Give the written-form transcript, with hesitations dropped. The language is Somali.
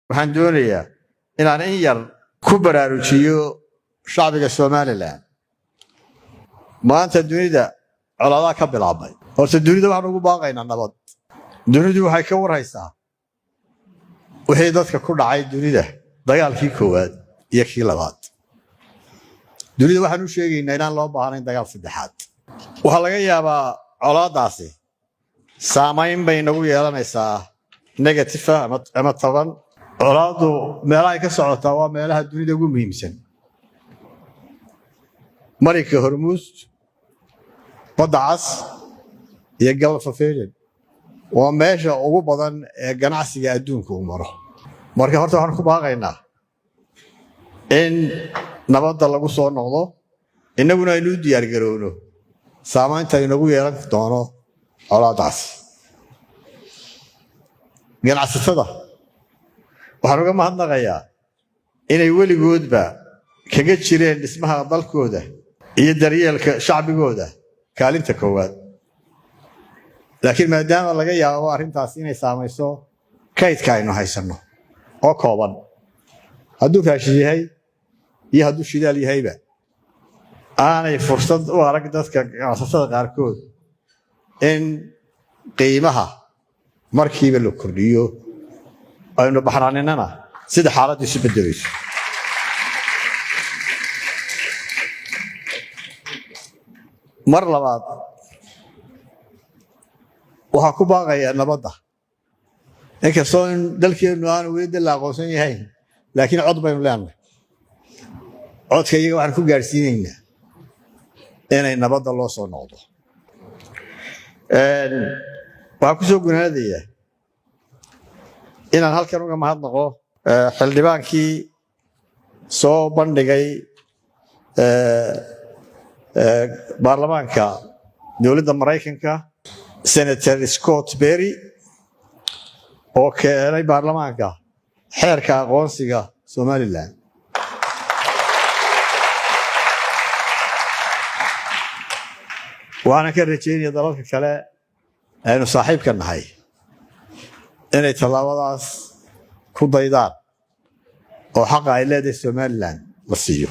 waxaan doonayaa inaan in yar ku baraarujiyo shacbiga Soomaaliland maanta dunida colaadaha ka bilaabmay horta dunida waxaan ugu baaqaynaa nabad dunidu waxay ka warhaysaa wixii dadka ku dhacay dunida dagaalkii koowaad iyo kii labaad dunida waxaan u sheegaynaa inaan loo baahnayn dagaal saddexaad waxa laga yaabaa colaadaasi saamayn bay nagu yeelanaysaa negative ama taban colaadu meelaha ay ka socotaa waa meelaha dunida ugu muhiimsan Marinka Hormuz badda cas iyo Gulf of Aden waa meesha ugu badan ee ganacsiga adduunka uu maro marka horta waxaan ku baaqaynaa in nabadda lagu soo noqdo innaguna aynu diyaar garowno saamaynta inagu yeelan doono colaadaas ganacsatada waxaan uga mahadnaqayaa inay weligoodba kaga jireen dhismaha dalkooda iyo daryeelka shacbigooda kaalinta koowaad laakiin maadaama laga yaabo arrintaas inay saamayso kaydka aynu haysanno oo kooban hadduu raashin yahay iyo hadduu shidaal yahayba aanay fursad u arag dadka ganacsatada qaarkood in qiimaha markiiba la kordhiyo aynu baxnaaninana sida xaaladdu isu beddelayso mar labaad waxaa ku baaqaya nabadda inkastoo in dalkeennu aanu weli dal la aqoonsan yahayn laakiin cod baynu leenahay codka iyaga waxaan ku gaadhsiinaynaa inay nabadda loo soo noqdo waxaan ku soo gunaanadayaa inaan halkan uga mahadnaqo xildhibaankii soo bandhigay baarlamaanka dowladda Maraykanka Senator Scott Perry oo keenay baarlamaanka xeerka aqoonsiga Somaliland waxaan ka rajaynayaa dalalka kale aynu saaxiibka nahay inay tallaabadaas ku daydaan oo xaqa ay leedahay Somaliland la siiyo